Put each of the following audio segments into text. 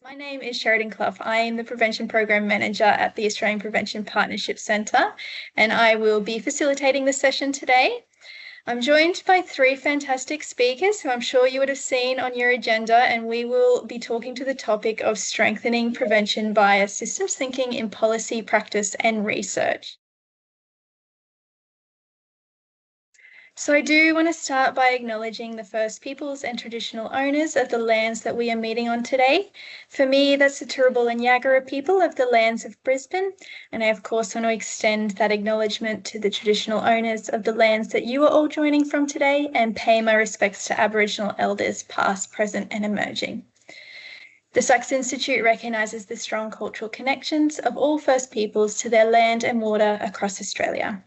My name is Shahid. I am the Prevention Program Manager at the Australian Prevention Partnership Centre, and I will be facilitating the session today. I'm joined by three fantastic speakers who I'm sure you would have seen on your agenda, and we will be talking to the topic of strengthening prevention via systems thinking in policy, practice, and research. So I do want to start by acknowledging the First Peoples and traditional owners of the lands that we are meeting on today. For me, that's the Turrbal and Yagara people of the lands of Brisbane. And I, of course, want to extend that acknowledgement to the traditional owners of the lands that you are all joining from today and pay my respects to Aboriginal elders past, present and emerging. The Sachs Institute recognises the strong cultural connections of all First Peoples to their land and water across Australia.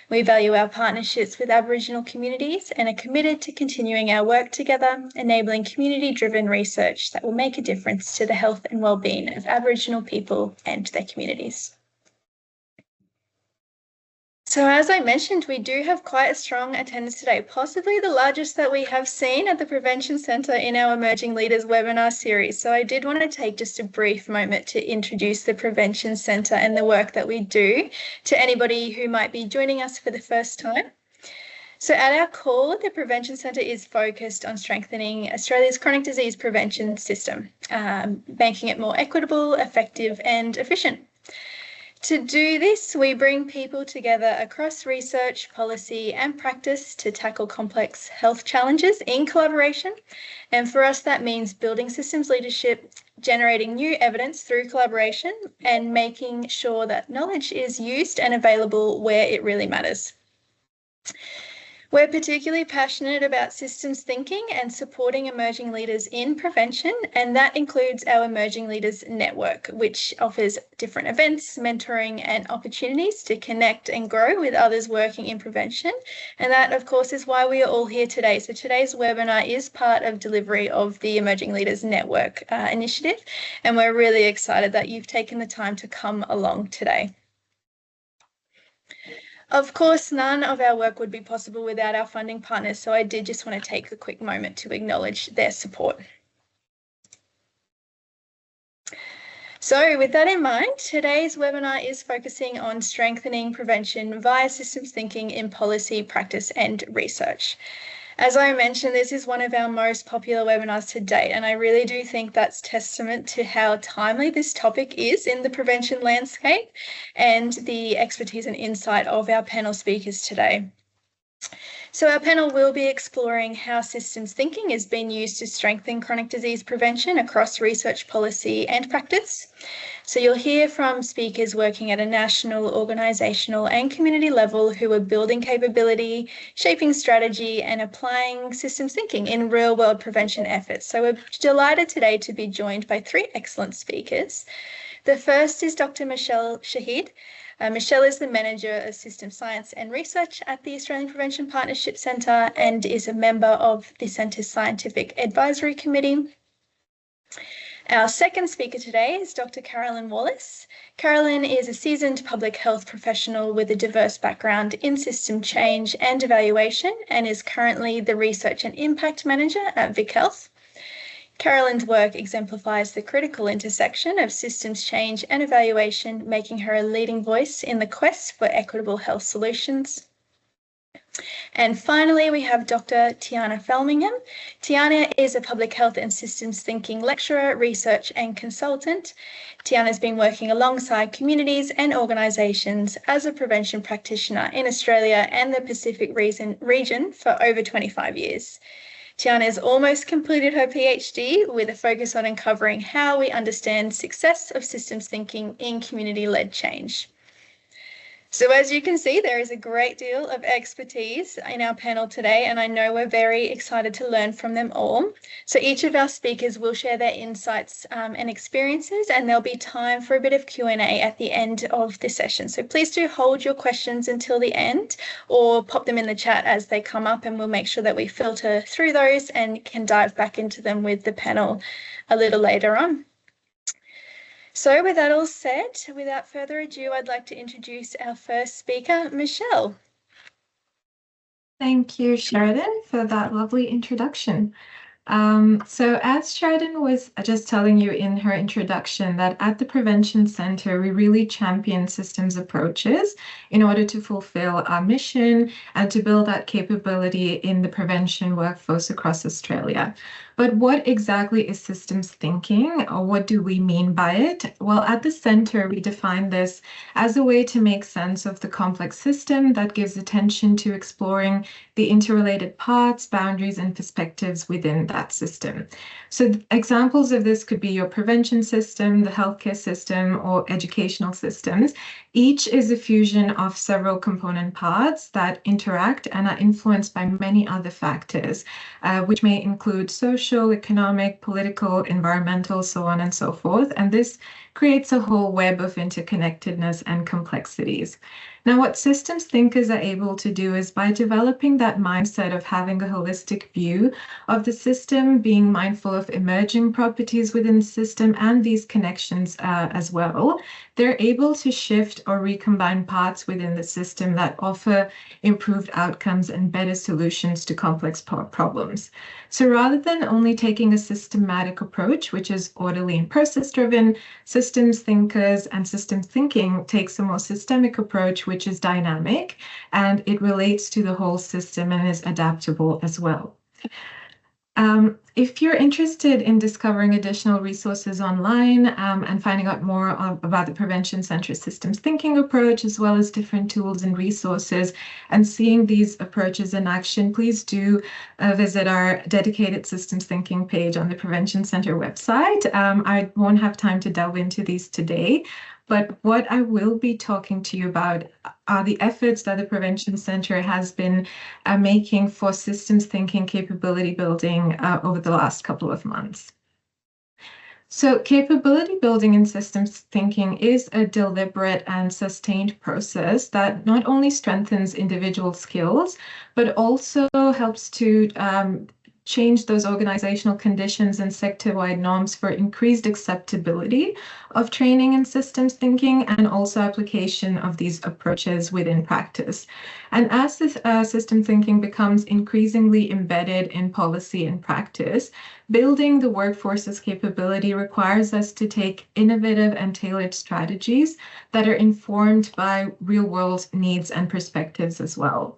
We value our partnerships with Aboriginal communities and are committed to continuing our work together, enabling community-driven research that will make a difference to the health and well-being of Aboriginal people and their communities. So as I mentioned, we do have quite a strong attendance today, possibly the largest that we have seen at the Prevention Centre in our Emerging Leaders webinar series. So I did want to take just a brief moment to introduce the Prevention Centre and the work that we do to anybody who might be joining us for the first time. So at our core, the Prevention Centre is focused on strengthening Australia's chronic disease prevention system, making it more equitable, effective and efficient. To do this, we bring people together across research, policy and practice to tackle complex health challenges in collaboration. And for us, that means building systems leadership, generating new evidence through collaboration and making sure that knowledge is used and available where it really matters. We're particularly passionate about systems thinking and supporting emerging leaders in prevention, and that includes our Emerging Leaders Network, which offers different events, mentoring and opportunities to connect and grow with others working in prevention. And that, of course, is why we are all here today. So today's webinar is part of delivery of the Emerging Leaders Network initiative, and we're really excited that you've taken the time to come along today. Of course, none of our work would be possible without our funding partners, so I did just want to take a quick moment to acknowledge their support. So with that in mind, today's webinar is focusing on strengthening prevention via systems thinking in policy, practice and research. As I mentioned, this is one of our most popular webinars to date, and I really do think that's testament to how timely this topic is in the prevention landscape and the expertise and insight of our panel speakers today. So our panel will be exploring how systems thinking is being used to strengthen chronic disease prevention across research, policy and practice. So you'll hear from speakers working at a national, organisational and community level who are building capability, shaping strategy and applying systems thinking in real-world prevention efforts. So we're delighted today to be joined by three excellent speakers. The first is Dr. Mishel Shahid. Mishel is the Manager of Systems Science and Research at the Australian Prevention Partnership Centre and is a member of the Centre's Scientific Advisory Committee. Our second speaker today is Dr. Carolyn Wallace. Carolyn is a seasoned public health professional with a diverse background in system change and evaluation and is currently the Research and Impact Manager at VicHealth. Carolyn's work exemplifies the critical intersection of systems change and evaluation, making her a leading voice in the quest for equitable health solutions. And finally, we have Dr. Tiana Felmingham. Tiana is a public health and systems thinking lecturer, research and consultant. Tiana has been working alongside communities and organisations as a prevention practitioner in Australia and the Pacific region for over 25 years. Tiana has almost completed her PhD with a focus on uncovering how we understand success of systems thinking in community-led change. So as you can see, there is a great deal of expertise in our panel today, and I know we're very excited to learn from them all. So each of our speakers will share their insights and experiences, and there'll be time for a bit of Q&A at the end of the session. So please do hold your questions until the end or pop them in the chat as they come up, and we'll make sure that we filter through those and can dive back into them with the panel a little later on. So with that all said, without further ado, I'd like to introduce our first speaker, Mishel. Thank you, Sheridan, for that lovely introduction. So as Sheridan was just telling you in her introduction, that at the Prevention Center, we really champion systems approaches in order to fulfill our mission and to build that capability in the prevention workforce across Australia. But what exactly is systems thinking, or what do we mean by it? Well, at the center, we define this as a way to make sense of the complex system that gives attention to exploring the interrelated parts, boundaries, and perspectives within that system. So examples of this could be your prevention system, the healthcare system, or educational systems. Each is a fusion of several component parts that interact and are influenced by many other factors, which may include social, economic, political, environmental, so on and so forth. And this creates a whole web of interconnectedness and complexities. Now, what systems thinkers are able to do is by developing that mindset of having a holistic view of the system, being mindful of emerging properties within the system and these connections as well, they're able to shift or recombine parts within the system that offer improved outcomes and better solutions to complex problems. So rather than only taking a systematic approach, which is orderly and process-driven, systems thinkers and systems thinking takes a more systemic approach, which is dynamic, and it relates to the whole system and is adaptable as well. If you're interested in discovering additional resources online and finding out more about the Prevention Center systems thinking approach, as well as different tools and resources, and seeing these approaches in action, please do visit our dedicated systems thinking page on the Prevention Center website. I won't have time to delve into these today, but what I will be talking to you about are the efforts that the Prevention Center has been making for systems thinking capability building over the last couple of months. So capability building in systems thinking is a deliberate and sustained process that not only strengthens individual skills, but also helps to change those organizational conditions and sector-wide norms for increased acceptability of training in systems thinking and also application of these approaches within practice. And as this system thinking becomes increasingly embedded in policy and practice, building the workforce's capability requires us to take innovative and tailored strategies that are informed by real-world needs and perspectives as well.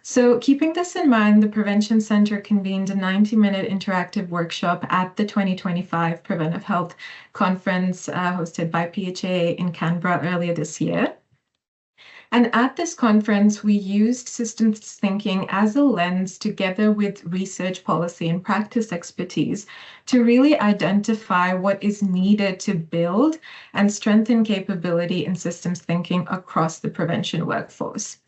So keeping this in mind, the Prevention Center convened a 90-minute interactive workshop at the 2025 Preventive Health Conference hosted by PHA in Canberra earlier this year. And at this conference, we used systems thinking as a lens together with research, policy, and practice expertise to really identify what is needed to build and strengthen capability in systems thinking across the prevention workforce.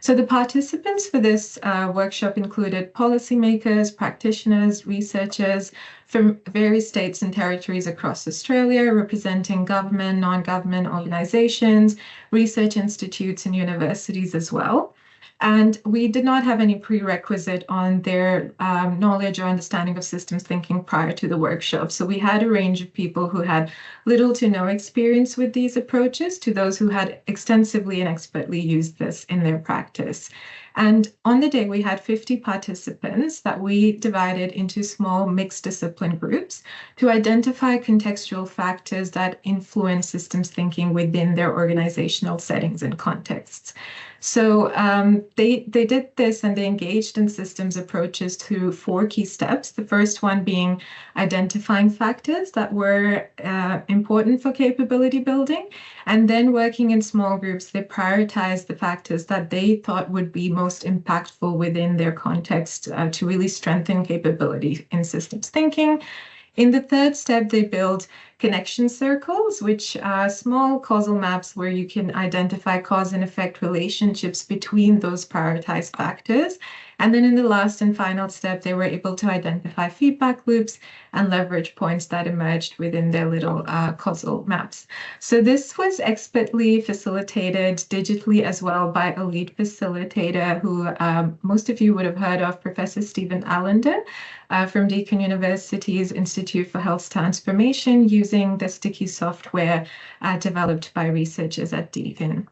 So the participants for this workshop included policymakers, practitioners, researchers from various states and territories across Australia, representing government, non-government organizations, research institutes, and universities as well. And we did not have any prerequisite on their knowledge or understanding of systems thinking prior to the workshop. So we had a range of people who had little to no experience with these approaches to those who had extensively and expertly used this in their practice. And on the day, we had 50 participants that we divided into small mixed discipline groups to identify contextual factors that influence systems thinking within their organizational settings and contexts. So they did this and they engaged in systems approaches through 4 key steps. The first one being identifying factors that were important for capability building. And then working in small groups, they prioritized the factors that they thought would be most impactful within their context to really strengthen capability in systems thinking. In the third step, they build connection circles, which are small causal maps where you can identify cause and effect relationships between those prioritized factors. And then in the last and final step, they were able to identify feedback loops and leverage points that emerged within their little causal maps. So this was expertly facilitated digitally as well by a lead facilitator who most of you would have heard of, Professor Stephen Allender from Deakin University's Institute for Health Transformation, using the sticky software developed by researchers at Deakin.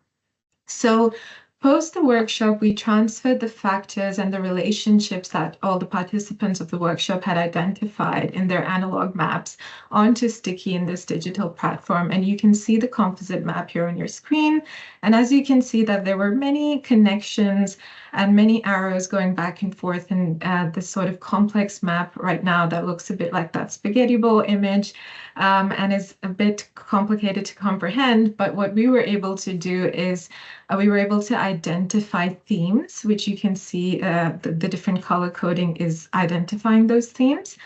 So Post the workshop, we transferred the factors and the relationships that all the participants of the workshop had identified in their analog maps onto Sticky in this digital platform. And you can see the composite map here on your screen. And as you can see that there were many connections and many arrows going back and forth in this sort of complex map right now that looks a bit like that spaghetti bowl image and is a bit complicated to comprehend. But what we were able to do is we were able to identify themes, which you can see the different color coding is identifying those themes.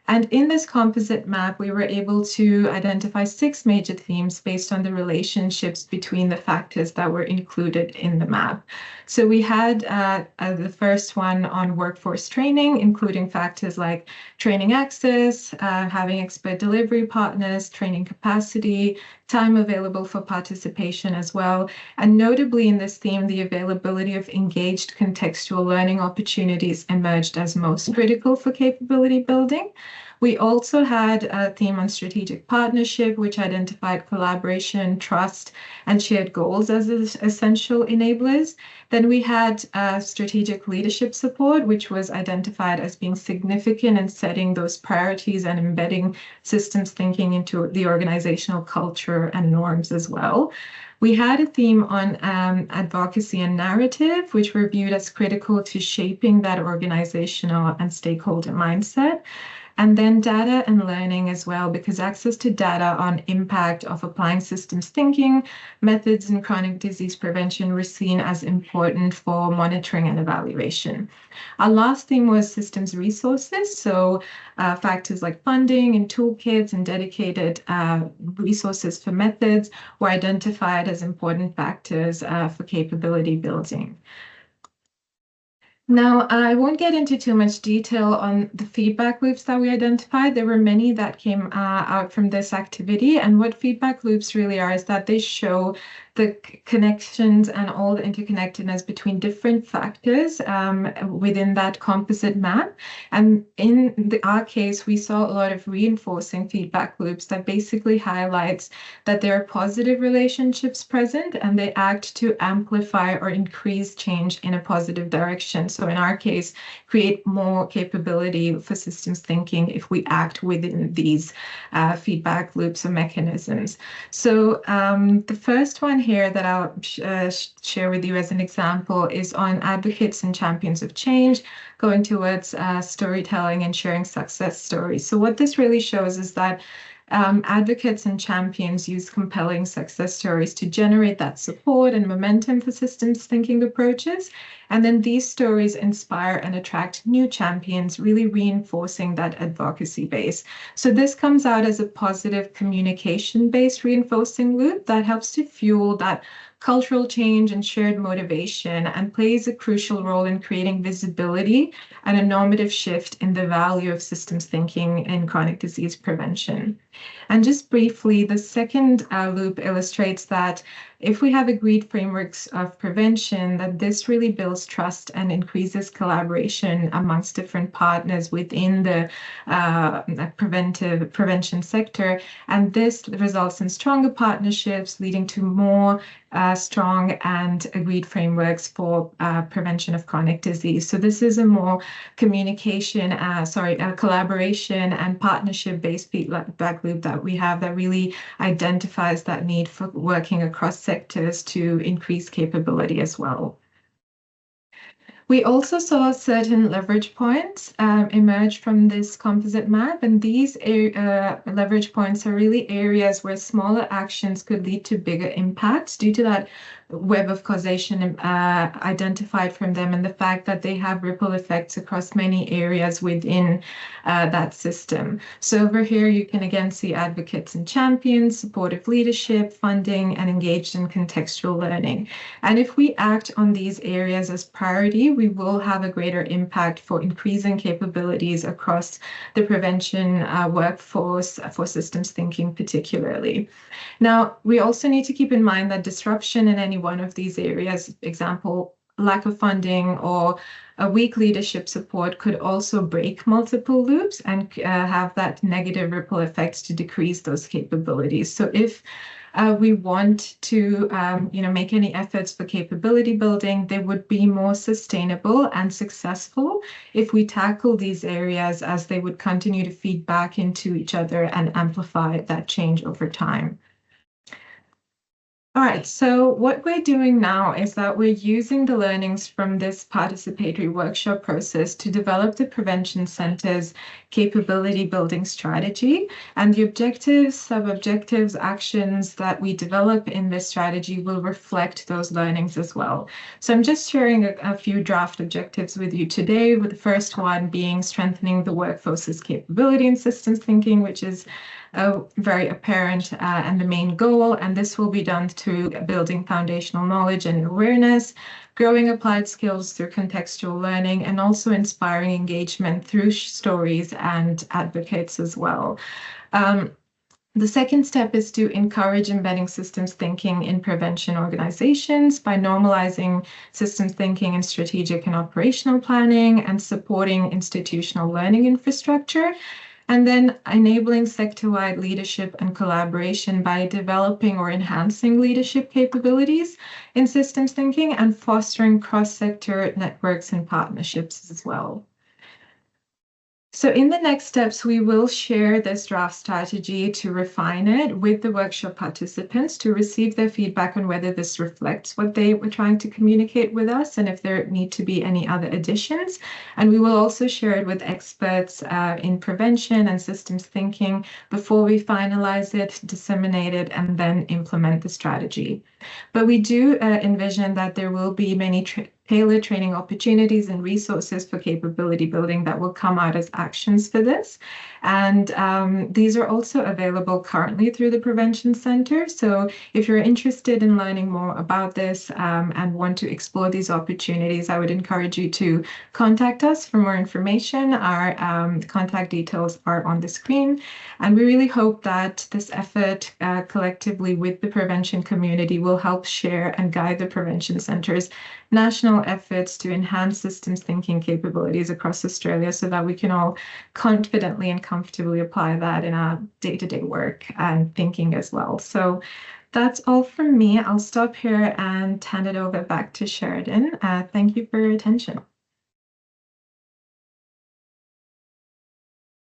And in this composite map, we were able to identify 6 major themes based on the relationships between the factors that were included in the map. So we had the first one on workforce training, including factors like training access, having expert delivery partners, training capacity, time available for participation as well. And notably in this theme, the availability of engaged contextual learning opportunities emerged as most critical for capability building. We also had a theme on strategic partnership, which identified collaboration, trust, and shared goals as essential enablers. Then we had strategic leadership support, which was identified as being significant in setting those priorities and embedding systems thinking into the organizational culture and norms as well. We had a theme on advocacy and narrative, which were viewed as critical to shaping that organizational and stakeholder mindset. And then data and learning as well, because access to data on impact of applying systems thinking methods in chronic disease prevention were seen as important for monitoring and evaluation. Our last theme was systems resources. So factors like funding and toolkits and dedicated resources for methods were identified as important factors for capability building. Now, I won't get into too much detail on the feedback loops that we identified. There were many that came out from this activity. And what feedback loops really are is that they show the connections and all the interconnectedness between different factors within that composite map. And in our case, we saw a lot of reinforcing feedback loops that basically highlights that there are positive relationships present and they act to amplify or increase change in a positive direction. So in our case, create more capability for systems thinking if we act within these feedback loops or mechanisms. So the first one here that I'll share with you as an example is on advocates and champions of change, going towards storytelling and sharing success stories. So what this really shows is that advocates and champions use compelling success stories to generate that support and momentum for systems thinking approaches. And then these stories inspire and attract new champions, really reinforcing that advocacy base. So this comes out as a positive communication-based reinforcing loop that helps to fuel that cultural change and shared motivation and plays a crucial role in creating visibility and a normative shift in the value of systems thinking in chronic disease prevention. And just briefly, the second loop illustrates that if we have agreed frameworks of prevention, that this really builds trust and increases collaboration amongst different partners within the prevention sector. And this results in stronger partnerships, leading to more strong and agreed frameworks for prevention of chronic disease. So this is a more collaboration and partnership-based feedback loop that we have that really identifies that need for working across sectors to increase capability as well. We also saw certain leverage points emerge from this composite map, and these leverage points are really areas where smaller actions could lead to bigger impacts due to that web of causation identified from them and the fact that they have ripple effects across many areas within that system. So over here, you can again see advocates and champions, supportive leadership, funding, and engaged in contextual learning. And if we act on these areas as priority, we will have a greater impact for increasing capabilities across the prevention workforce for systems thinking particularly. Now, we also need to keep in mind that disruption in any one of these areas, example, lack of funding or a weak leadership support, could also break multiple loops and have that negative ripple effects to decrease those capabilities. So if we want to make any efforts for capability building, they would be more sustainable and successful if we tackle these areas, as they would continue to feed back into each other and amplify that change over time. All right, so what we're doing now is that we're using the learnings from this participatory workshop process to develop the Prevention Centre's capability building strategy. And the objectives, sub-objectives, actions that we develop in this strategy will reflect those learnings as well. So I'm just sharing a few draft objectives with you today, with the first one being strengthening the workforce's capability in systems thinking, which is very apparent and the main goal. And this will be done through building foundational knowledge and awareness, growing applied skills through contextual learning, and also inspiring engagement through stories and advocates as well. The second step is to encourage embedding systems thinking in prevention organizations by normalizing systems thinking in strategic and operational planning and supporting institutional learning infrastructure. And then enabling sector-wide leadership and collaboration by developing or enhancing leadership capabilities in systems thinking and fostering cross-sector networks and partnerships as well. So in the next steps, we will share this draft strategy to refine it with the workshop participants to receive their feedback on whether this reflects what they were trying to communicate with us and if there need to be any other additions. And we will also share it with experts in prevention and systems thinking before we finalize it, disseminate it, and then implement the strategy. But we do envision that there will be many tailored training opportunities and resources for capability building that will come out as actions for this. And these are also available currently through the Prevention Centre. So if you're interested in learning more about this and want to explore these opportunities, I would encourage you to contact us for more information. Our contact details are on the screen. And we really hope that this effort collectively with the prevention community will help share and guide the Prevention Centre's national efforts to enhance systems thinking capabilities across Australia so that we can all confidently and comfortably apply that in our day-to-day work and thinking as well. So that's all from me. I'll stop here and hand it over back to Sheridan. Thank you for your attention.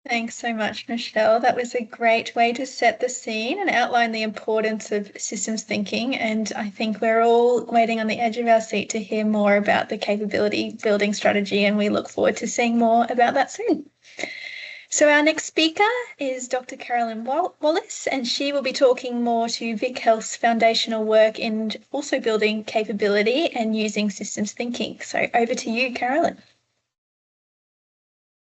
Thanks so much, Mishel. That was a great way to set the scene and outline the importance of systems thinking. And I think we're all waiting on the edge of our seat to hear more about the capability building strategy, and we look forward to seeing more about that soon. So our next speaker is Dr. Carolyn Wallace, and she will be talking more to VicHealth's foundational work in also building capability and using systems thinking. So over to you, Carolyn.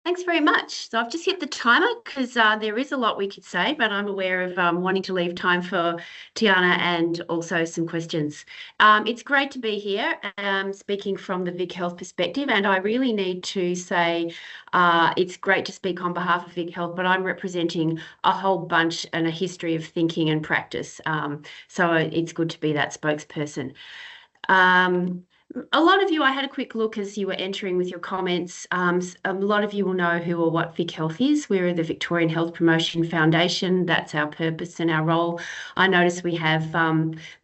Thanks very much. So I've just hit the timer because there is a lot we could say, but I'm aware of wanting to leave time for Tiana and also some questions. It's great to be here speaking from the VicHealth perspective, and I really need to say it's great to speak on behalf of VicHealth, but I'm representing a whole bunch and a history of thinking and practice. So it's good to be that spokesperson. A lot of you, I had a quick look as you were entering with your comments. A lot of you will know who or what VicHealth is. We're the Victorian Health Promotion Foundation. That's our purpose and our role. I notice we have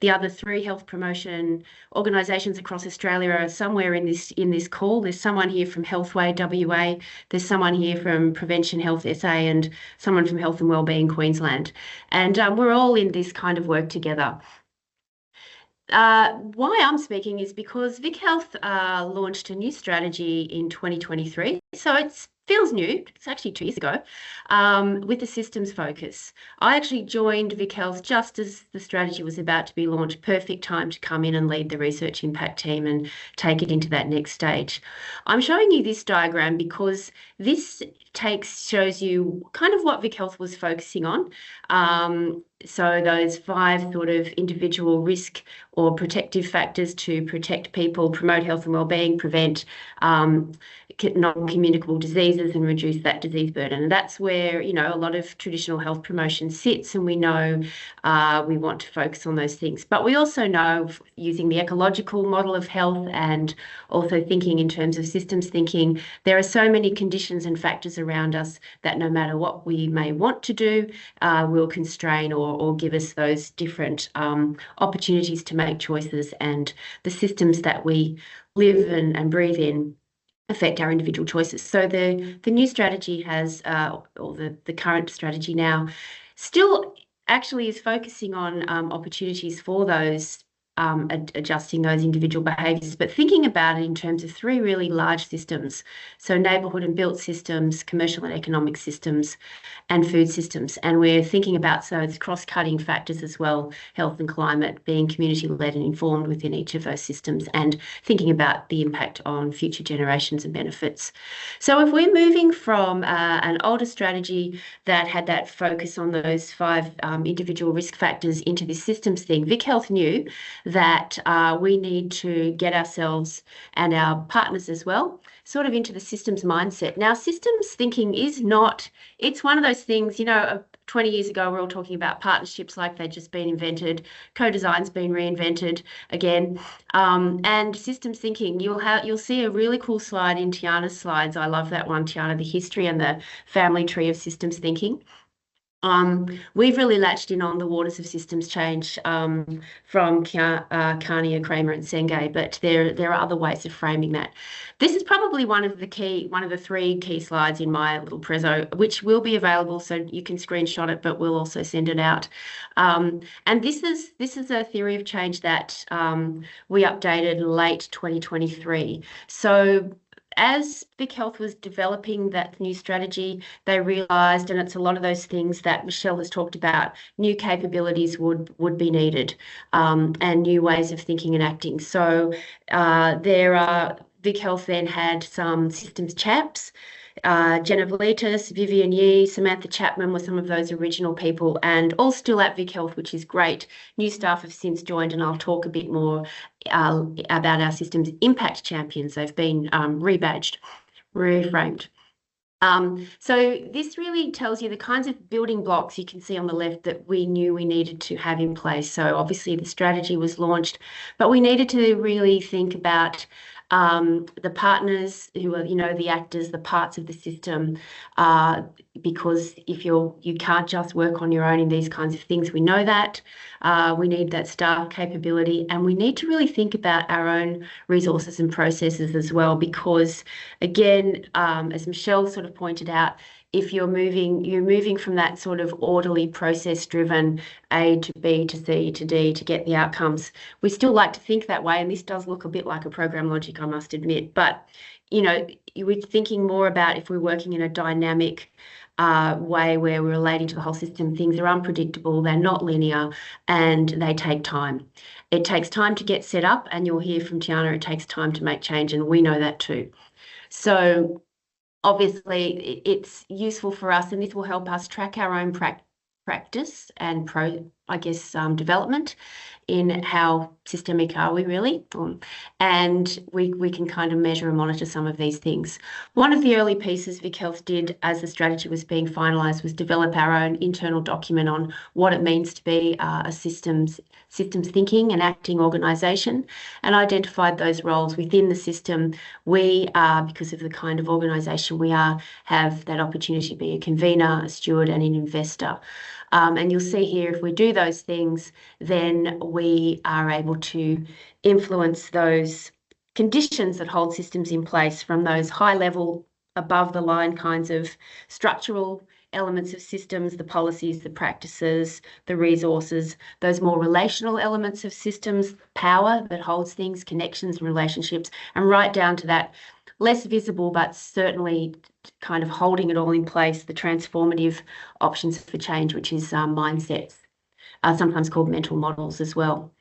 the other 3 health promotion organisations across Australia are somewhere in this call. There's someone here from Healthway WA. There's someone here from Prevention Health SA and someone from Health and Wellbeing Queensland. And we're all in this kind of work together. Why I'm speaking is because VicHealth launched a new strategy in 2023. So it feels new. It's actually 2 years ago, with the systems focus. I actually joined VicHealth just as the strategy was about to be launched. Perfect time to come in and lead the research impact team and take it into that next stage. I'm showing you this diagram because this shows you kind of what VicHealth was focusing on. So those 5 sort of individual risk or protective factors to protect people, promote health and wellbeing, prevent non-communicable diseases and reduce that disease burden. And that's where, you know, a lot of traditional health promotion sits, and we know we want to focus on those things. But we also know, using the ecological model of health and also thinking in terms of systems thinking, there are so many conditions and factors around us that no matter what we may want to do, will constrain or give us those different opportunities to make choices, and the systems that we live and breathe in affect our individual choices. So the new strategy has, or the current strategy now, still actually is focusing on opportunities for those adjusting those individual behaviours, but thinking about it in terms of three really large systems. So neighbourhood and built systems, commercial and economic systems, and food systems. And we're thinking about those cross-cutting factors as well, health and climate, being community-led and informed within each of those systems, and thinking about the impact on future generations and benefits. So if we're moving from an older strategy that had that focus on those five individual risk factors into this systems thing, VicHealth knew that we need to get ourselves and our partners as well sort of into the systems mindset. Now, systems thinking is not, it's one of those things, you know, 20 years ago, we were all talking about partnerships like they'd just been invented, co-design's been reinvented again. And systems thinking, you'll see a really cool slide in Tiana's slides. I love that one, Tiana, the history and the family tree of systems thinking. We've really latched in on the waters of systems change from Kania, Kramer, and Senge, but there are other ways of framing that. This is probably one of the three key slides in my little prezzo, which will be available, so you can screenshot it, but we'll also send it out. And this is a theory of change that we updated late 2023. So as VicHealth was developing that new strategy, they realised, and it's a lot of those things that Mishel has talked about, new capabilities would be needed, and new ways of thinking and acting. So VicHealth then had some systems chaps. Jenna Velitis, Vivian Yee, Samantha Chapman were some of those original people, and all still at VicHealth, which is great. New staff have since joined, and I'll talk a bit more about our systems impact champions. They've been rebadged, reframed. So this really tells you the kinds of building blocks you can see on the left that we knew we needed to have in place. So obviously the strategy was launched, but we needed to really think about the partners who are, you know, the actors, the parts of the system, because if you can't just work on your own in these kinds of things, we know that. We need that staff capability, and we need to really think about our own resources and processes as well, because again, as Mishel sort of pointed out, if you're moving from that sort of orderly process-driven A to B to C to D to get the outcomes. We still like to think that way, and this does look a bit like a program logic, I must admit. But, you know, we're thinking more about if we're working in a dynamic way where we're relating to the whole system, things are unpredictable, they're not linear, and they take time. It takes time to get set up, and you'll hear from Tiana, it takes time to make change, and we know that too. So obviously, it's useful for us, and this will help us track our own practice and development in how systemic are we really, and we can kind of measure and monitor some of these things. One of the early pieces VicHealth did as the strategy was being finalised was develop our own internal document on what it means to be a systems thinking and acting organisation, and identified those roles within the system. We are, because of the kind of organisation we are, have that opportunity to be a convener, a steward, and an investor. And you'll see here, if we do those things, then we are able to influence those conditions that hold systems in place, from those high level, above the line kinds of structural elements of systems, the policies, the practices, the resources, those more relational elements of systems, power that holds things, connections and relationships, and right down to that less visible, but certainly kind of holding it all in place, the transformative options for change, which is mindsets, sometimes called mental models as well.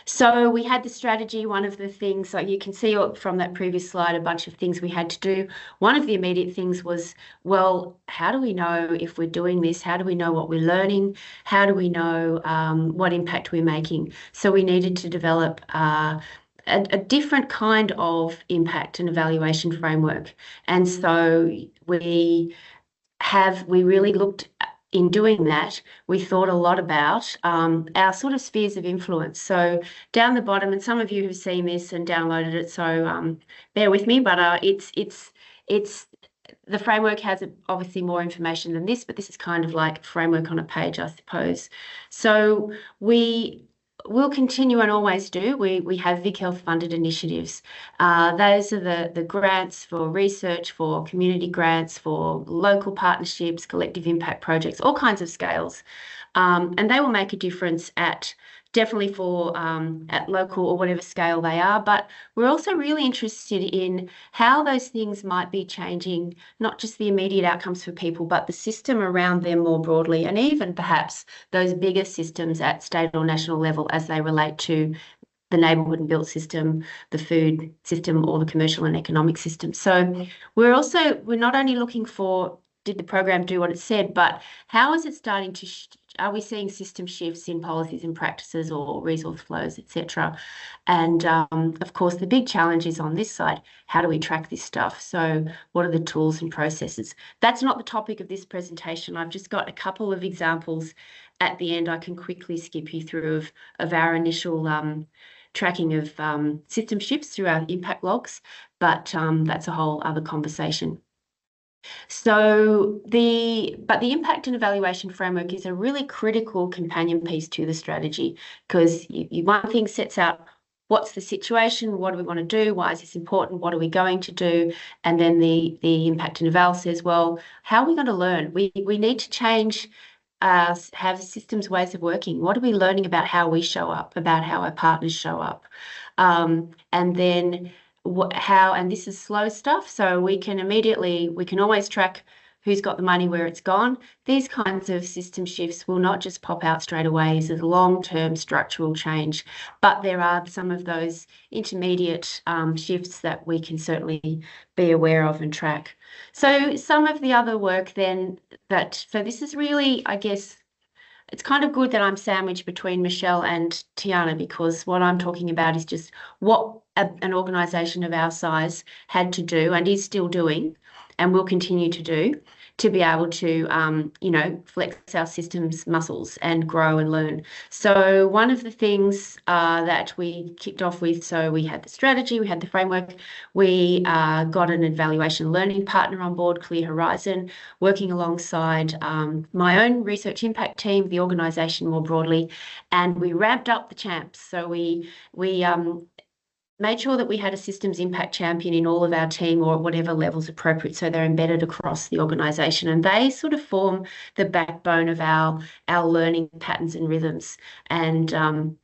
So we had the strategy. One of the things, so you can see from that previous slide, a bunch of things we had to do. One of the immediate things was, well, how do we know if we're doing this? How do we know what we're learning? How do we know what impact we're making? So we needed to develop a different kind of impact and evaluation framework. And so we really looked, in doing that, we thought a lot about our sort of spheres of influence. So down the bottom, and some of you have seen this and downloaded it, so bear with me, but it's the framework has obviously more information than this, but this is kind of like framework on a page, I suppose. So we'll continue and always do. We have VicHealth funded initiatives. Those are the grants for research, for community grants, for local partnerships, collective impact projects, all kinds of scales. And they will make a difference definitely for at local or whatever scale they are. But we're also really interested in how those things might be changing, not just the immediate outcomes for people, but the system around them more broadly, and even perhaps those bigger systems at state or national level as they relate to the neighbourhood and built system, the food system, or the commercial and economic system. So we're not only looking for, did the program do what it said, but how is it starting to are we seeing system shifts in policies and practices or resource flows, etc.? And of course, the big challenge is on this side, how do we track this stuff? So what are the tools and processes? That's not the topic of this presentation. I've just got a couple of examples at the end I can quickly skip you through of our initial tracking of system shifts through our impact logs, but that's a whole other conversation. So the impact and evaluation framework is a really critical companion piece to the strategy, because one thing sets out what's the situation, what do we want to do, why is this important, what are we going to do, and then the impact and eval says, well, how are we going to learn? We need to change, have systems ways of working. What are we learning about how we show up, about how our partners show up, and then and this is slow stuff, so we can always track who's got the money, where it's gone. These kinds of system shifts will not just pop out straight away as a long-term structural change, but there are some of those intermediate shifts that we can certainly be aware of and track. So some of the other work then so this is really, I guess, it's kind of good that I'm sandwiched between Mishel and Tiana, because what I'm talking about is just what an organisation of our size had to do and is still doing and will continue to do to be able to, flex our systems muscles and grow and learn. So one of the things that we kicked off with, so we had the strategy, we had the framework, we got an evaluation learning partner on board, Clear Horizon, working alongside my own research impact team, the organisation more broadly, and we ramped up the champs. So we made sure that we had a systems impact champion in all of our team, or at whatever levels appropriate, so they're embedded across the organisation, and they sort of form the backbone of our learning patterns and rhythms, and are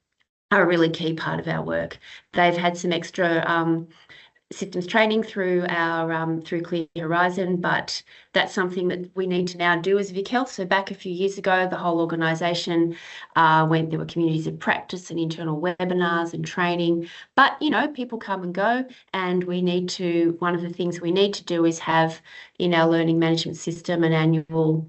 a really key part of our work. They've had some extra systems training through our through Clear Horizon, but that's something that we need to now do as VicHealth. So back a few years ago, the whole organisation there were communities of practice and internal webinars and training, but people come and go, and one of the things we need to do is have in our learning management system an annual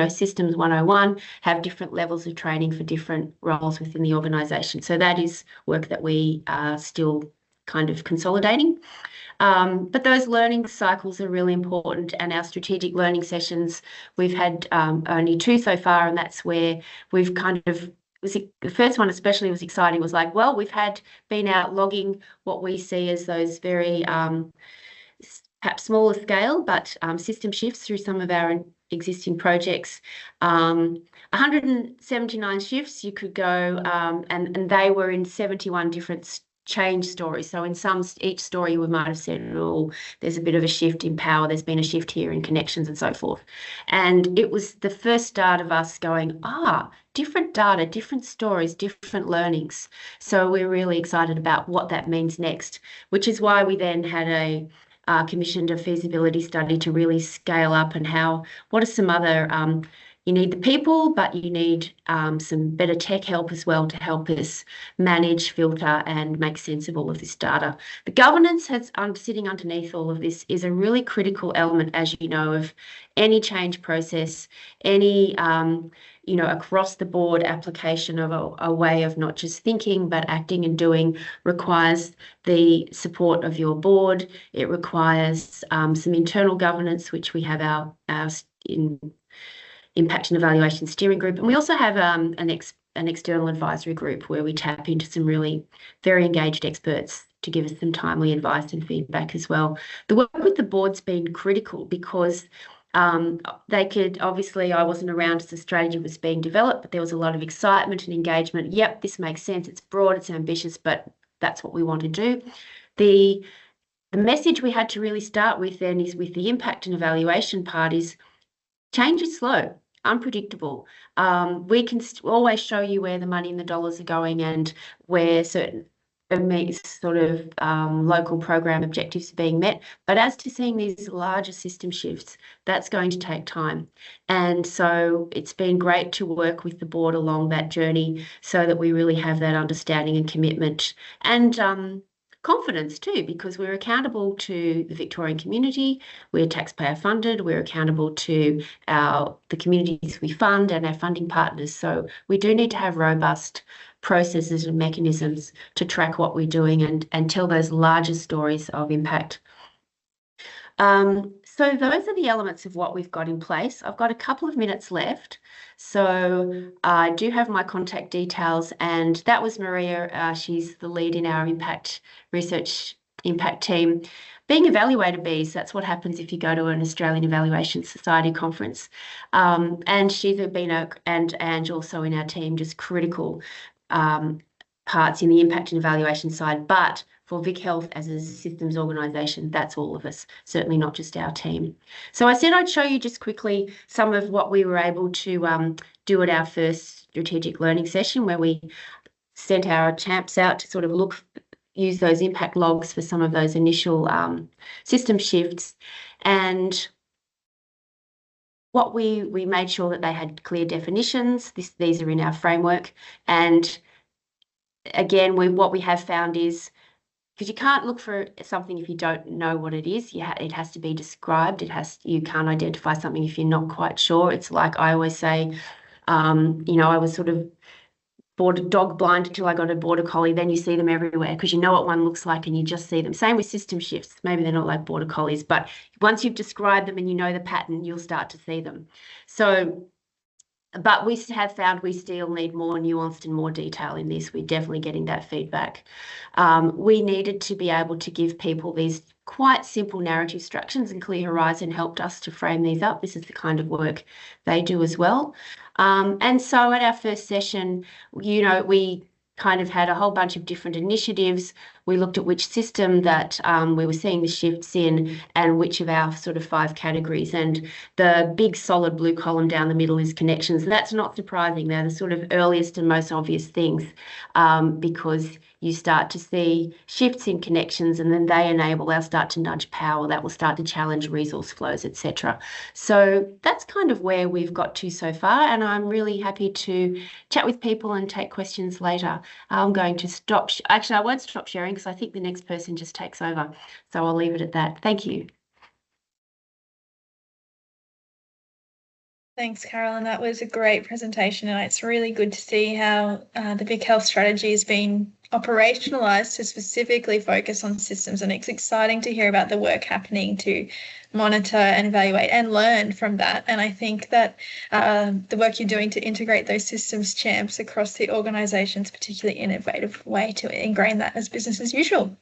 systems 101, have different levels of training for different roles within the organisation. So that is work that we are still kind of consolidating. But those learning cycles are really important, and our strategic learning sessions, we've had only 2 so far, and that's where we've kind of, the first one especially was exciting, was like, well, we've been out logging what we see as those very perhaps smaller scale, but system shifts through some of our existing projects. 179 shifts you could go, and they were in 71 different change stories. So in each story we might have said, oh, there's a bit of a shift in power, there's been a shift here in connections and so forth. And it was the first start of us going, different data, different stories, different learnings. So we're really excited about what that means next, which is why we then had commissioned a feasibility study to really scale up, and what are some other You need the people, but you need some better tech help as well to help us manage, filter, and make sense of all of this data. The governance sitting underneath all of this is a really critical element, as you know, of any change process, any across the board application of a way of not just thinking but acting and doing requires the support of your board. It requires some internal governance, which we have our impact and evaluation steering group, and we also have an external advisory group where we tap into some really very engaged experts to give us some timely advice and feedback as well. The work with the board's been critical because they could, obviously, I wasn't around as the strategy was being developed, but there was a lot of excitement and engagement. Yep, this makes sense. It's broad, it's ambitious, but that's what we want to do. The message we had to really start with then is with the impact and evaluation part is change is slow, unpredictable. We can always show you where the money and the dollars are going and where certain sort of local program objectives are being met. But as to seeing these larger system shifts, that's going to take time. And so it's been great to work with the board along that journey so that we really have that understanding and commitment and confidence too, because we're accountable to the Victorian community, we're taxpayer funded, we're accountable to the communities we fund and our funding partners. So we do need to have robust processes and mechanisms to track what we're doing and tell those larger stories of impact. So those are the elements of what we've got in place. I've got a couple of minutes left. So I do have my contact details, and that was Maria. She's the lead in our research impact team. Being evaluator bees, that's what happens if you go to an Australian Evaluation Society conference. And she's been and Ange also in our team, just critical parts in the impact and evaluation side. But for VicHealth as a systems organisation, that's all of us, certainly not just our team. So I said I'd show you just quickly some of what we were able to do at our first strategic learning session, where we sent our champs out to sort of use those impact logs for some of those initial system shifts. And what we made sure that they had clear definitions. These are in our framework. And again, what we have found is, because you can't look for something if you don't know what it is. It has to be described. You can't identify something if you're not quite sure. It's like I always say, I was sort of dog blind until I got a border collie. Then you see them everywhere because you know what one looks like and you just see them. Same with system shifts. Maybe they're not like border collies, but once you've described them and you know the pattern, you'll start to see them. So, but we have found we still need more nuanced and more detail in this. We're definitely getting that feedback. We needed to be able to give people these quite simple narrative structures, and Clear Horizon helped us to frame these up. This is the kind of work they do as well. And so at our first session, we kind of had a whole bunch of different initiatives. We looked at which system that we were seeing the shifts in and which of our sort of 5 categories. And the big solid blue column down the middle is connections. And that's not surprising. They're the sort of earliest and most obvious things because you start to see shifts in connections, and then they'll start to nudge power. That will start to challenge resource flows, etc. So that's kind of where we've got to so far. And I'm really happy to chat with people and take questions later. I'm going to stop. Actually, I won't stop sharing because I think the next person just takes over. So I'll leave it at that. Thank you. Thanks, Carolyn. That was a great presentation, and it's really good to see how the VicHealth strategy has been operationalised to specifically focus on systems, and it's exciting to hear about the work happening to monitor and evaluate and learn from that. And I think that the work you're doing to integrate those systems champs across the organisation is a particularly innovative way to ingrain that as business as usual.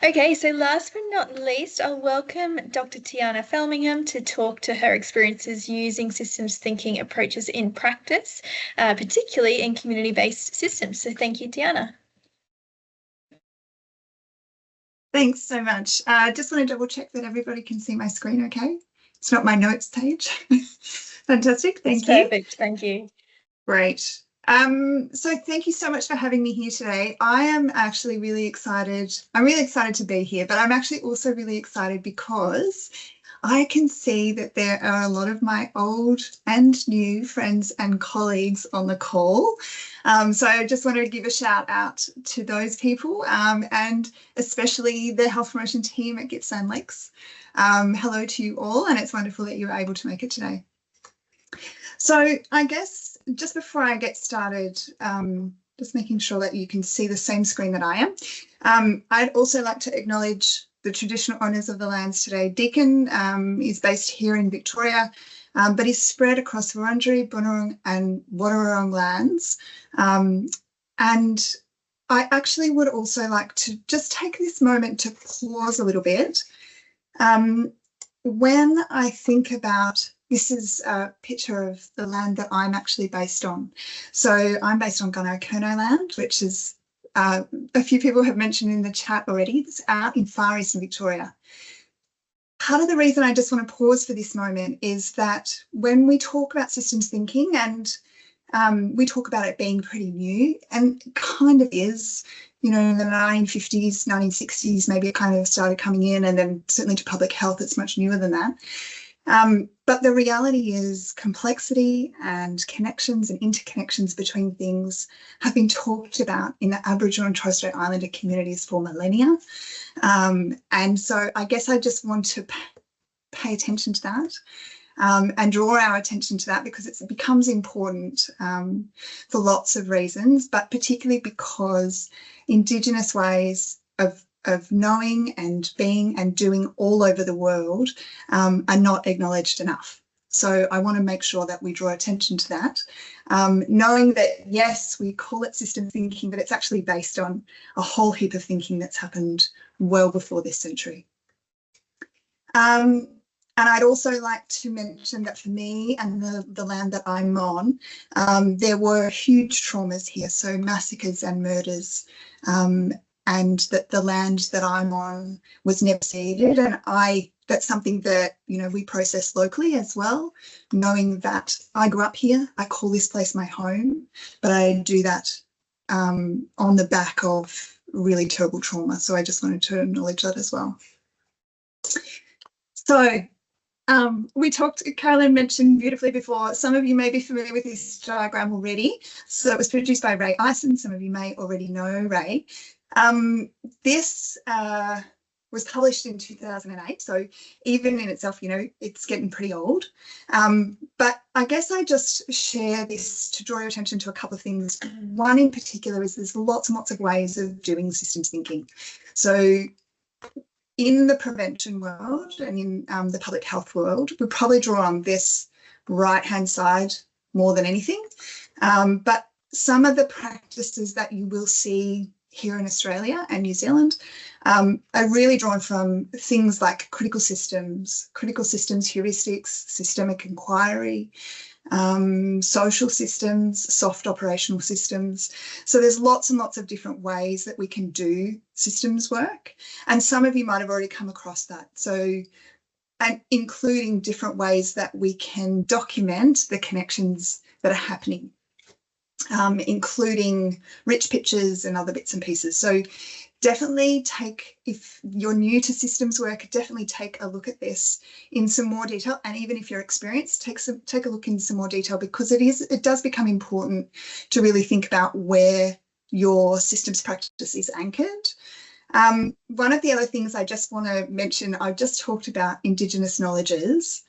Okay, so last but not least, I'll welcome Dr. Tiana Felmingham to talk to her experiences using systems thinking approaches in practice, particularly in community-based systems. So thank you, Tiana. Thanks so much. Just want to double check that everybody can see my screen okay. It's not my notes page. Fantastic, thank you. Perfect, thank you. Great. So thank you so much for having me here today. I am actually really excited. I'm really excited to be here, but I'm actually also really excited because I can see that there are a lot of my old and new friends and colleagues on the call. So I just want to give a shout out to those people and especially the health promotion team at Gippsland Lakes. Hello to you all, and it's wonderful that you were able to make it today. So I guess just before I get started, just making sure that you can see the same screen that I am. I'd also like to acknowledge the traditional owners of the lands today. Deakin is based here in Victoria, but is spread across Wurundjeri, Bunurong and Wadawurrung lands. And I actually would also like to just take this moment to pause a little bit. When I think about, this is a picture of the land that I'm actually based on. So I'm based on Gunnar-Kerno land, which is a few people have mentioned in the chat already. It's out in far eastern Victoria. Part of the reason I just want to pause for this moment is that when we talk about systems thinking and we talk about it being pretty new, and it kind of is, you know, in the 1950s, 1960s, maybe it kind of started coming in, and then certainly to public health, it's much newer than that. But the reality is complexity and connections and interconnections between things have been talked about in the Aboriginal and Torres Strait Islander communities for millennia. And so I guess I just want to pay attention to that and draw our attention to that, because it becomes important for lots of reasons, but particularly because Indigenous ways of knowing and being and doing all over the world are not acknowledged enough. So I want to make sure that we draw attention to that, knowing that, yes, we call it system thinking, but it's actually based on a whole heap of thinking that's happened well before this century. And I'd also like to mention that for me and the land that I'm on, there were huge traumas here, so massacres and murders, and that the land that I'm on was never ceded. And that's something that, you know, we process locally as well, knowing that I grew up here, I call this place my home, but I do that on the back of really terrible trauma. So I just wanted to acknowledge that as well. So we talked, Carolyn mentioned beautifully before, some of you may be familiar with this diagram already. So it was produced by Ray Ison. Some of you may already know Ray. This was published in 2008, so even in itself, you know, it's getting pretty old. But I guess I just share this to draw your attention to a couple of things. One in particular is there's lots and lots of ways of doing systems thinking. So in the prevention world and in the public health world, we probably draw on this right-hand side more than anything. But some of the practices that you will see here in Australia and New Zealand are really drawn from things like critical systems heuristics, systemic inquiry, social systems, soft operational systems. So there's lots and lots of different ways that we can do systems work. And some of you might have already come across that. So, and including different ways that we can document the connections that are happening, including rich pictures and other bits and pieces. So definitely if you're new to systems work, definitely take a look at this in some more detail. And even if you're experienced, take a look in some more detail, because it does become important to really think about where your systems practice is anchored. One of the other things I just want to mention, I've just talked about Indigenous knowledges.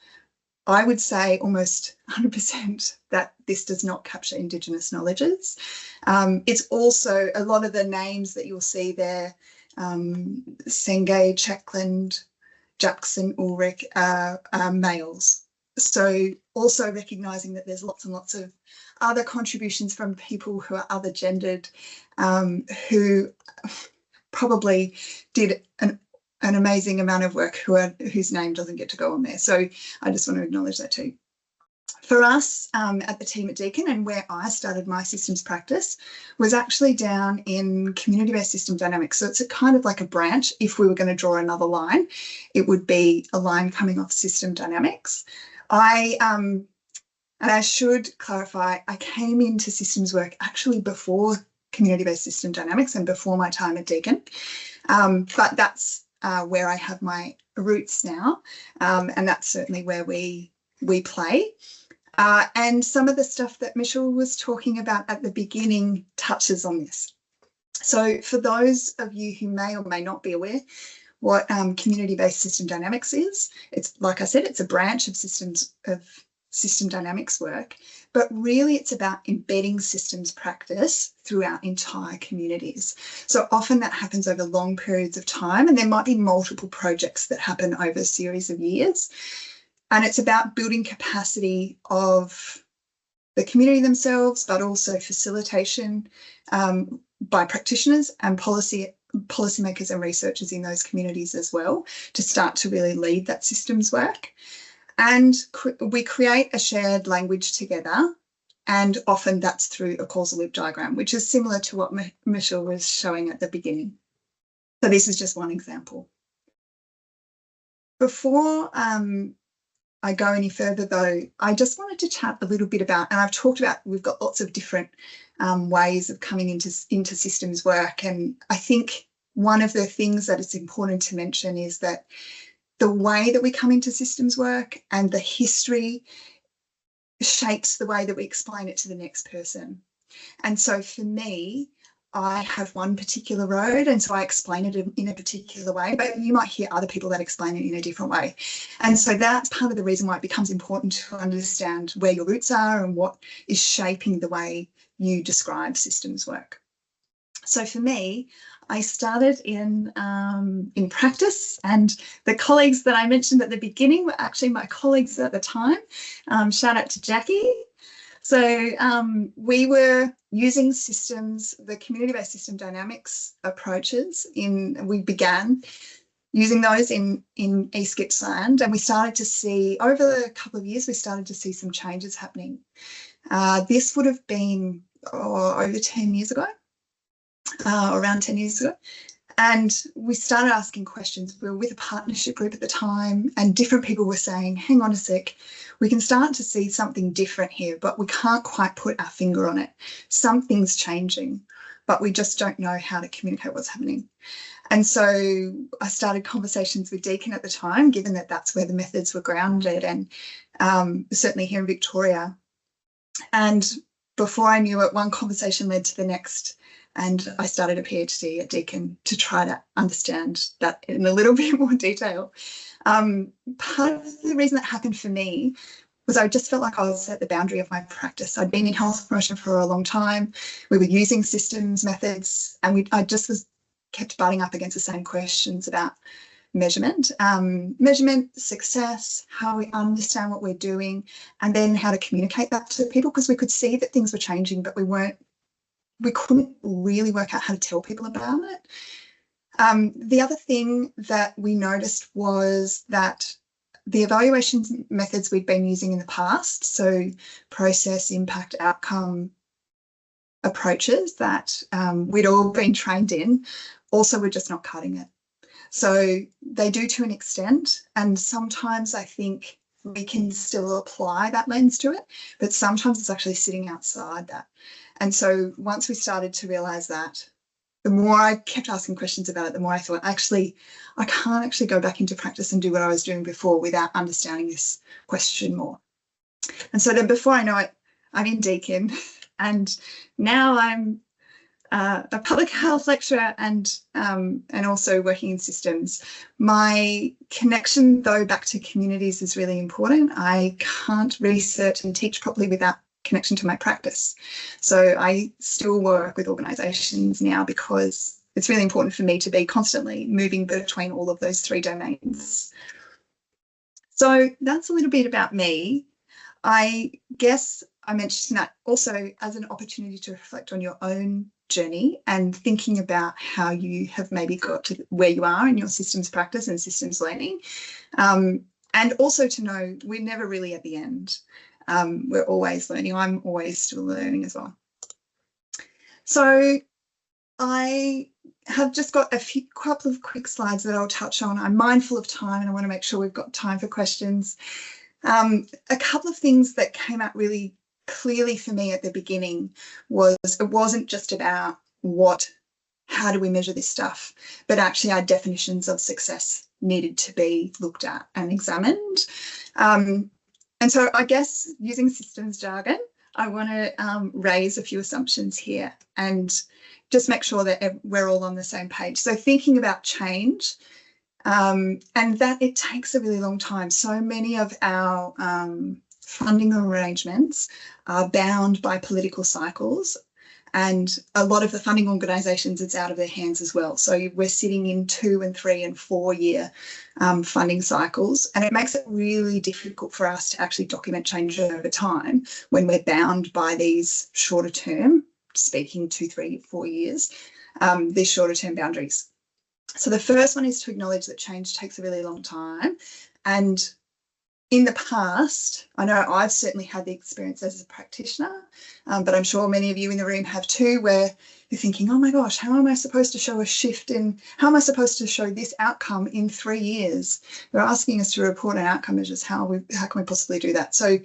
I would say almost 100% that this does not capture Indigenous knowledges. It's also a lot of the names that you'll see there, Sengay, Checkland, Jackson, Ulrich, are males. So also recognising that there's lots and lots of other contributions from people who are other gendered, who probably did an amazing amount of work whose name doesn't get to go on there. So I just want to acknowledge that too. For us at the team at Deakin, and where I started my systems practice, was actually down in community-based system dynamics. So it's a kind of like a branch. If we were going to draw another line, it would be a line coming off system dynamics. And I should clarify, I came into systems work actually before community-based system dynamics and before my time at Deakin. But that's where I have my roots now, and that's certainly where we play. And some of the stuff that Mishel was talking about at the beginning touches on this. So for those of you who may or may not be aware what community-based system dynamics is, it's, like I said, it's a branch of system dynamics work, but really it's about embedding systems practice throughout entire communities. So often that happens over long periods of time, and there might be multiple projects that happen over a series of years. And it's about building capacity of the community themselves, but also facilitation by practitioners and policymakers and researchers in those communities as well, to start to really lead that systems work. And we create a shared language together, and often that's through a causal loop diagram, which is similar to what Mishel was showing at the beginning. So this is just one example. Before I go any further though, I just wanted to chat a little bit about, and I've talked about, we've got lots of different ways of coming into systems work. And I think one of the things that it's important to mention is that the way that we come into systems work and the history shapes the way that we explain it to the next person. And so for me, I have one particular road, and so I explain it in a particular way, but you might hear other people that explain it in a different way. And so that's part of the reason why it becomes important to understand where your roots are and what is shaping the way you describe systems work. So for me, I started in practice, and the colleagues that I mentioned at the beginning were actually my colleagues at the time. Shout out to Jackie. So we were using systems, the community-based system dynamics approaches, we began using those in East Gippsland, and we started to see, over a couple of years, we started to see some changes happening. This would have been over 10 years ago, around 10 years ago. And we started asking questions. We were with a partnership group at the time, and different people were saying, hang on a sec, we can start to see something different here, but we can't quite put our finger on it. Something's changing, but we just don't know how to communicate what's happening. And so I started conversations with Deakin at the time, given that that's where the methods were grounded, and certainly here in Victoria. And before I knew it, one conversation led to the next, and I started a PhD at Deakin to try to understand that in a little bit more detail. Part of the reason that happened for me was I just felt like I was at the boundary of my practice. I'd been in health promotion for a long time. We were using systems, methods, and I just kept butting up against the same questions about measurement, success, how we understand what we're doing, and then how to communicate that to people, because we could see that things were changing, but we couldn't really work out how to tell people about it. The other thing that we noticed was that the evaluation methods we'd been using in the past, so process, impact, outcome approaches that we'd all been trained in, also were just not cutting it. So they do to an extent, and sometimes I think we can still apply that lens to it, but sometimes it's actually sitting outside that. And so once we started to realise that, the more I kept asking questions about it, the more I thought, actually, I can't actually go back into practice and do what I was doing before without understanding this question more. And so then before I know it, I'm in Deakin, and now I'm a public health lecturer and also working in systems. My connection, though, back to communities is really important. I can't research and teach properly without connection to my practice. So I still work with organisations now because it's really important for me to be constantly moving between all of those three domains. So that's a little bit about me. I guess I mentioned that also as an opportunity to reflect on your own journey and thinking about how you have maybe got to where you are in your systems practice and systems learning. And also to know we're never really at the end. We're always learning. I'm always still learning as well. So I have just got a couple of quick slides that I'll touch on. I'm mindful of time and I want to make sure we've got time for questions. A couple of things that came out really clearly for me at the beginning was it wasn't just about what how do we measure this stuff? But actually our definitions of success needed to be looked at and examined. And so I guess using systems jargon, I want to raise a few assumptions here and just make sure that we're all on the same page. So thinking about change, and that it takes a really long time. So many of our funding arrangements are bound by political cycles, and a lot of the funding organisations, it's out of their hands as well. So we're sitting in 2 and 3 and 4 year funding cycles, and it makes it really difficult for us to actually document change over time when we're bound by these shorter term, speaking 2, 3, 4 years, these shorter term boundaries. So the first one is to acknowledge that change takes a really long time. And in the past, I know I've certainly had the experience as a practitioner, but I'm sure many of you in the room have too, where you're thinking, oh my gosh, how am I supposed to show a shift in, how am I supposed to show this outcome in 3 years? They're asking us to report an outcome measures. How can we possibly do that? So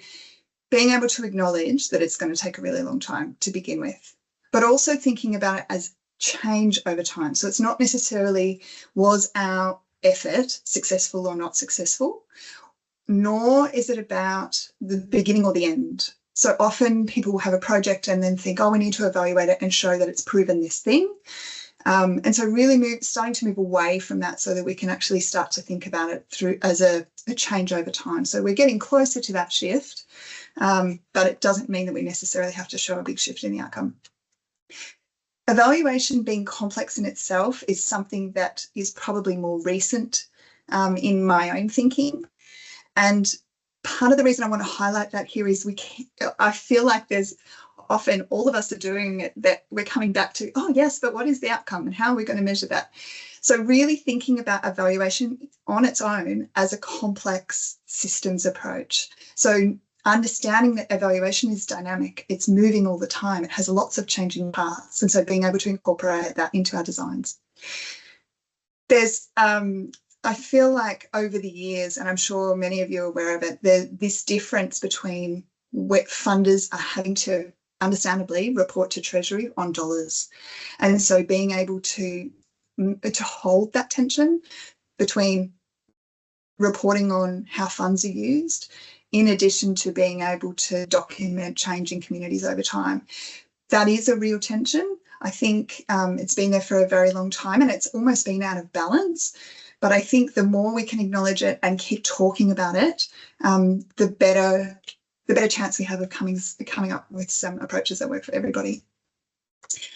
being able to acknowledge that it's going to take a really long time to begin with, but also thinking about it as change over time. So it's not necessarily was our effort successful or not successful, nor is it about the beginning or the end. So often people will have a project and then think, oh, we need to evaluate it and show that it's proven this thing. And so really starting to move away from that so that we can actually start to think about it through as a change over time. So we're getting closer to that shift, but it doesn't mean that we necessarily have to show a big shift in the outcome. Evaluation being complex in itself is something that is probably more recent in my own thinking. And part of the reason I want to highlight that here is I feel like there's often all of us are doing it, that we're coming back to, oh yes, but what is the outcome and how are we going to measure that? So really thinking about evaluation on its own as a complex systems approach. So understanding that evaluation is dynamic, it's moving all the time, it has lots of changing parts, and so being able to incorporate that into our designs. There's, I feel like over the years, and I'm sure many of you are aware of it, there's this difference between what funders are having to understandably report to Treasury on dollars. And so being able to hold that tension between reporting on how funds are used, in addition to being able to document change in communities over time. That is a real tension. I think it's been there for a very long time and it's almost been out of balance. But I think the more we can acknowledge it and keep talking about it, the better chance we have of coming up with some approaches that work for everybody.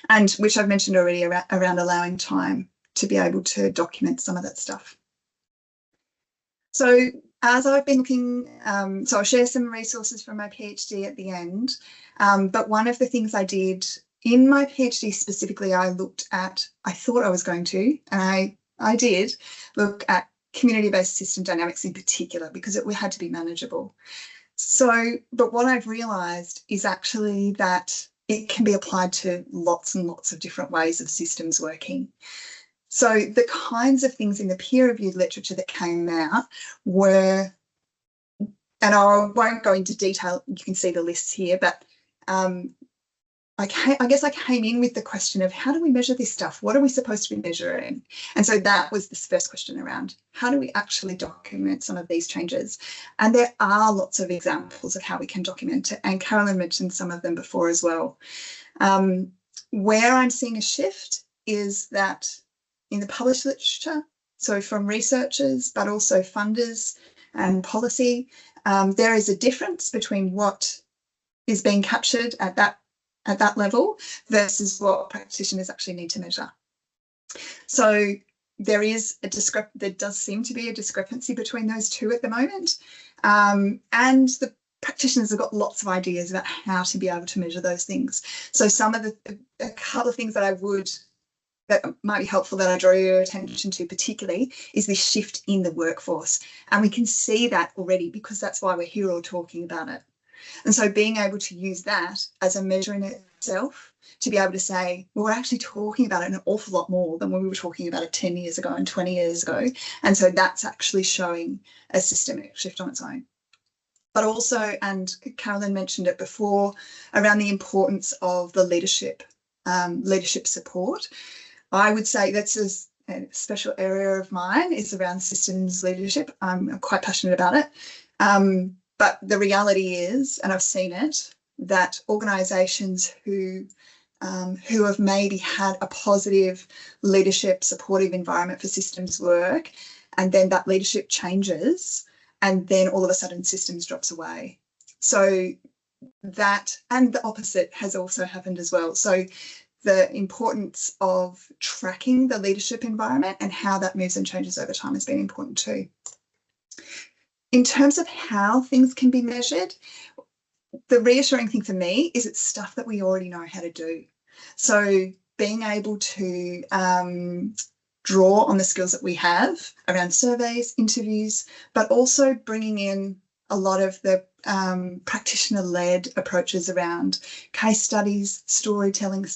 And which I've mentioned already around allowing time to be able to document some of that stuff. So as I've been looking, so I'll share some resources from my PhD at the end, but one of the things I did in my PhD specifically, I thought I was going to, and I did look at community-based system dynamics in particular because it had to be manageable. So, but what I've realised is actually that it can be applied to lots and lots of different ways of systems working. So the kinds of things in the peer-reviewed literature that came out were, and I won't go into detail, you can see the lists here, but I guess I came in with the question of how do we measure this stuff? What are we supposed to be measuring? And so that was this first question around how do we actually document some of these changes? And there are lots of examples of how we can document it. And Carolyn mentioned some of them before as well. Where I'm seeing a shift is that in the published literature, so from researchers, but also funders and policy, there is a difference between what is being captured at that level versus what practitioners actually need to measure. So there does seem to be a discrepancy between those two at the moment. And the practitioners have got lots of ideas about how to be able to measure those things. So a couple of things that might be helpful that I draw your attention to particularly is this shift in the workforce. And we can see that already because that's why we're here all talking about it. And so being able to use that as a measure in itself to be able to say, well, we're actually talking about it an awful lot more than when we were talking about it 10 years ago and 20 years ago. And so that's actually showing a systemic shift on its own. But also, and Carolyn mentioned it before, around the importance of the leadership support. I would say that's a special area of mine is around systems leadership. I'm quite passionate about it. But the reality is, and I've seen it, that organisations who have maybe had a positive leadership, supportive environment for systems work, and then that leadership changes, and then all of a sudden systems drops away. So that, and the opposite has also happened as well. So the importance of tracking the leadership environment and how that moves and changes over time has been important too. In terms of how things can be measured, the reassuring thing for me is it's stuff that we already know how to do. So being able to draw on the skills that we have around surveys, interviews, but also bringing in a lot of the practitioner-led approaches around case studies, storytelling.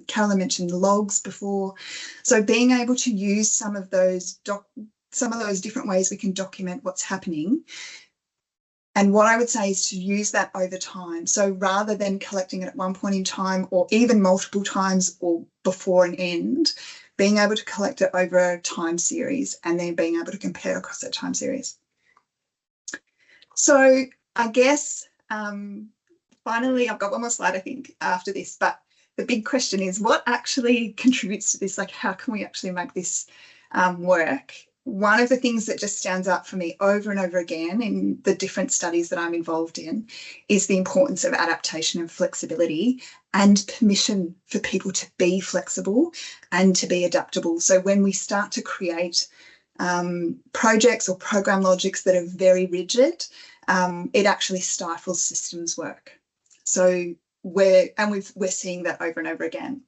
Carolyn mentioned logs before. So being able to use some of those different ways we can document what's happening. And what I would say is to use that over time. So rather than collecting it at one point in time or even multiple times or before an end, being able to collect it over a time series and then being able to compare across that time series. So I guess finally, I've got one more slide, I think, after this, but the big question is what actually contributes to this? Like, how can we actually make this work? One of the things that just stands out for me over and over again in the different studies that I'm involved in is the importance of adaptation and flexibility and permission for people to be flexible and to be adaptable. So when we start to create projects or program logics that are very rigid, it actually stifles systems work. So we're seeing that over and over again.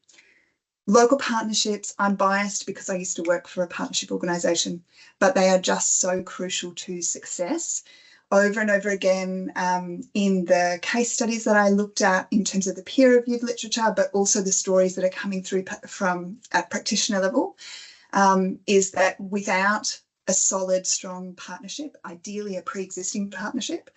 Local partnerships, I'm biased because I used to work for a partnership organisation, but they are just so crucial to success. Over and over again in the case studies that I looked at in terms of the peer-reviewed literature, but also the stories that are coming through from at practitioner level, is that without a solid, strong partnership, ideally a pre-existing partnership,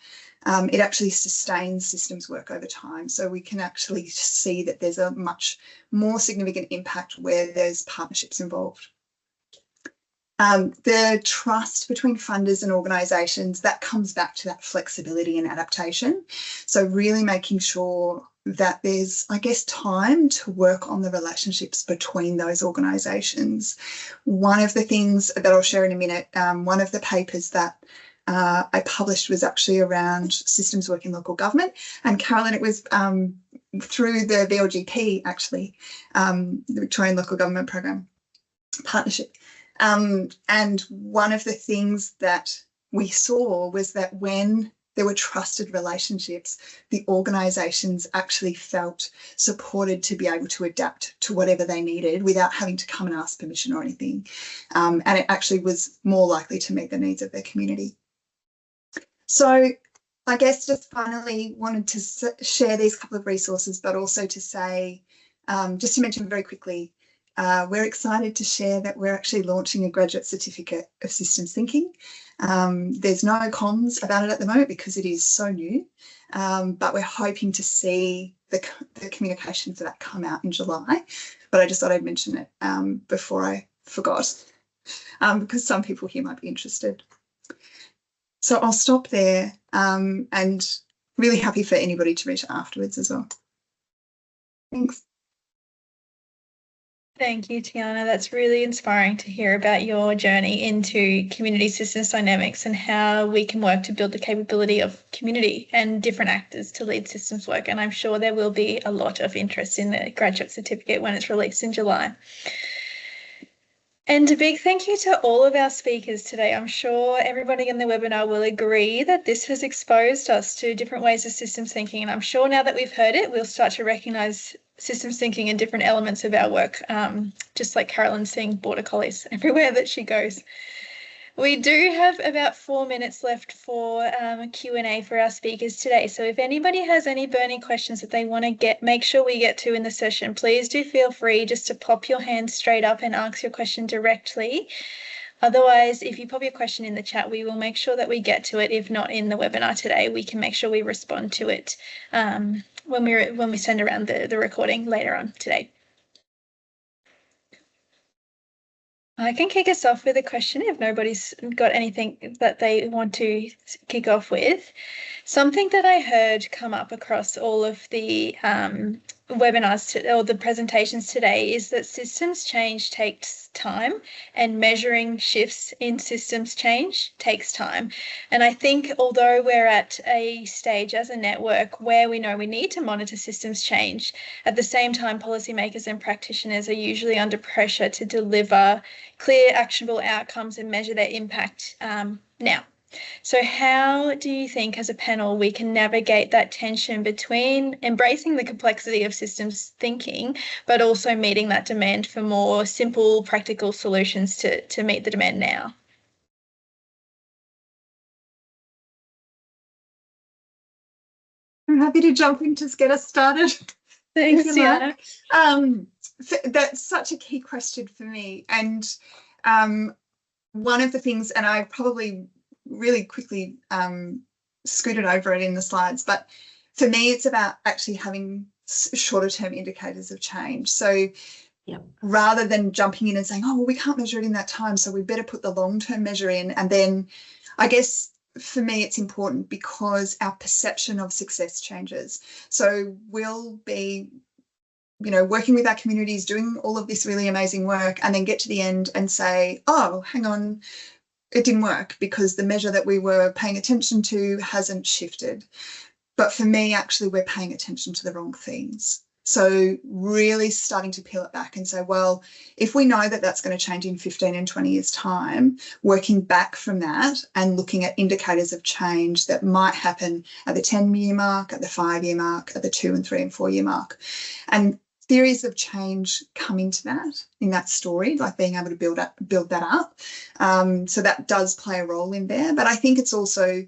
it actually sustains systems work over time. So we can actually see that there's a much more significant impact where there's partnerships involved. The trust between funders and organisations, that comes back to that flexibility and adaptation. So really making sure that there's, I guess, time to work on the relationships between those organisations. One of the things that I'll share in a minute, one of the papers that I published was actually around systems work in local government. And Carolyn, it was through the VLGP, actually, the Victorian Local Government Program Partnership. And one of the things that we saw was that when there were trusted relationships, the organisations actually felt supported to be able to adapt to whatever they needed without having to come and ask permission or anything. And it actually was more likely to meet the needs of their community. So I guess just finally wanted to share these couple of resources, but also to say, just to mention very quickly, we're excited to share that we're actually launching a graduate certificate of systems thinking. There's no comms about it at the moment because it is so new, but we're hoping to see the communication for that come out in July. But I just thought I'd mention it before I forgot, because some people here might be interested. So I'll stop there and really happy for anybody to reach out afterwards as well. Thanks. Thank you, Tiana. That's really inspiring to hear about your journey into community systems dynamics and how we can work to build the capability of community and different actors to lead systems work. And I'm sure there will be a lot of interest in the graduate certificate when it's released in July. And a big thank you to all of our speakers today. I'm sure everybody in the webinar will agree that this has exposed us to different ways of systems thinking. And I'm sure now that we've heard it, we'll start to recognise systems thinking in different elements of our work, just like Carolyn seeing border collies everywhere that she goes. We do have about 4 minutes left for Q&A for our speakers today. So if anybody has any burning questions that they want to make sure we get to in the session, please do feel free just to pop your hand straight up and ask your question directly. Otherwise, if you pop your question in the chat, we will make sure that we get to it. If not in the webinar today, we can make sure we respond to it when we send around the recording later on today. I can kick us off with a question if nobody's got anything that they want to kick off with. Something that I heard come up across all of the webinars or the presentations today is that systems change takes time, and measuring shifts in systems change takes time. And I think although we're at a stage as a network where we know we need to monitor systems change, at the same time, policymakers and practitioners are usually under pressure to deliver clear, actionable outcomes and measure their impact now. So how do you think as a panel we can navigate that tension between embracing the complexity of systems thinking, but also meeting that demand for more simple, practical solutions to meet the demand now? I'm happy to jump in to get us started. Thanks, Tiana. That's such a key question for me. And one of the things, and I probably really quickly scooted over it in the slides, but for me, it's about actually having shorter term indicators of change. So rather than jumping in and saying, oh, well, we can't measure it in that time, so we better put the long term measure in. And then I guess for me, it's important because our perception of success changes. So we'll be working with our communities, doing all of this really amazing work, and then get to the end and say, oh, hang on, it didn't work because the measure that we were paying attention to hasn't shifted. But for me, actually, we're paying attention to the wrong things. So really starting to peel it back and say, well, if we know that that's going to change in 15 and 20 years' time, working back from that and looking at indicators of change that might happen at the 10-year mark, at the 5-year mark, at the 2 and 3 and 4-year mark. And theories of change come into that, in that story, like being able to build that up. So that does play a role in there. But I think it's also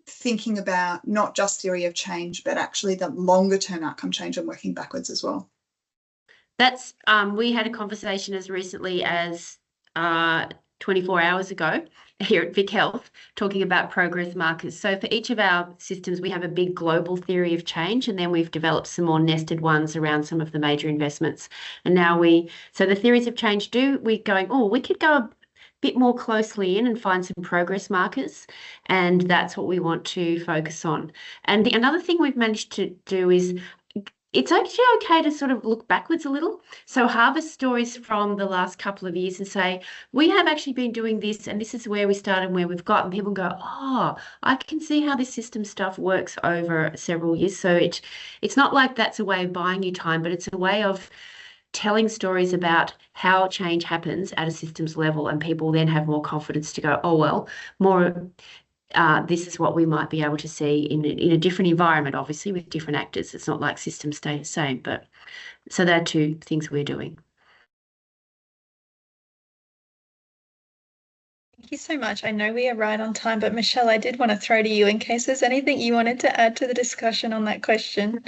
thinking about not just theory of change, but actually the longer term outcome change and working backwards as well. That's we had a conversation as recently as 24 hours ago here at VicHealth talking about progress markers. So for each of our systems, we have a big global theory of change, and then we've developed some more nested ones around some of the major investments. And now so the theories of change we're going, oh, we could go a bit more closely in and find some progress markers, and that's what we want to focus on. And another thing we've managed to do is it's actually okay to sort of look backwards a little. So harvest stories from the last couple of years and say, we have actually been doing this, and this is where we started and where we've got. And people go, oh, I can see how this system stuff works over several years. So it's not like that's a way of buying you time, but it's a way of telling stories about how change happens at a systems level, and people then have more confidence to go, oh, well, this is what we might be able to see in a different environment, obviously, with different actors. It's not like systems stay the same. But so there are two things we're doing. Thank you so much. I know we are right on time, but Mishel, I did want to throw to you in case there's anything you wanted to add to the discussion on that question.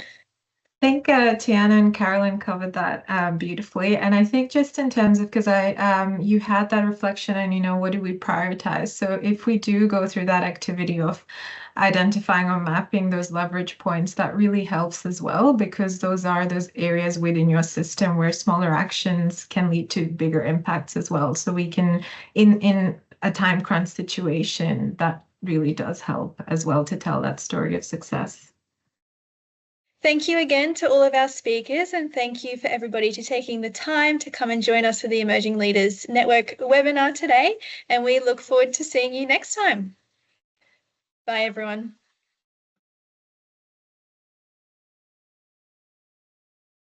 I think Tiana and Carolyn covered that beautifully. And I think just in terms of, because you had that reflection and, what do we prioritize? So if we do go through that activity of identifying or mapping those leverage points, that really helps as well, because those are those areas within your system where smaller actions can lead to bigger impacts as well. So we can, in a time crunch situation, that really does help as well to tell that story of success. Thank you again to all of our speakers, and thank you for everybody to taking the time to come and join us for the Emerging Leaders Network webinar today, and we look forward to seeing you next time. Bye, everyone.